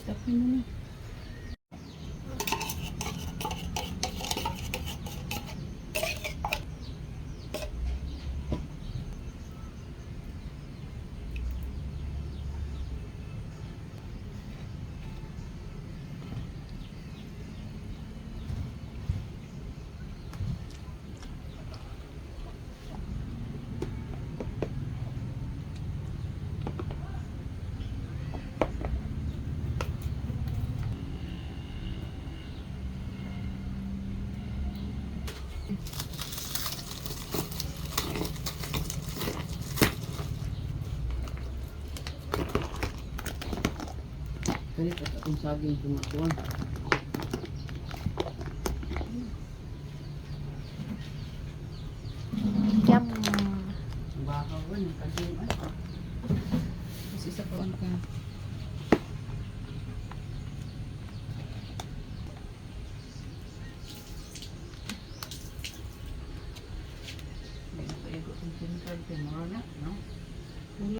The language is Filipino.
Stop mo muna. Kalit at atong saging tumatuan. Yum. Baka ko, nakasin. Tapos isa pa ka. Hindi na kayo itong SIM card.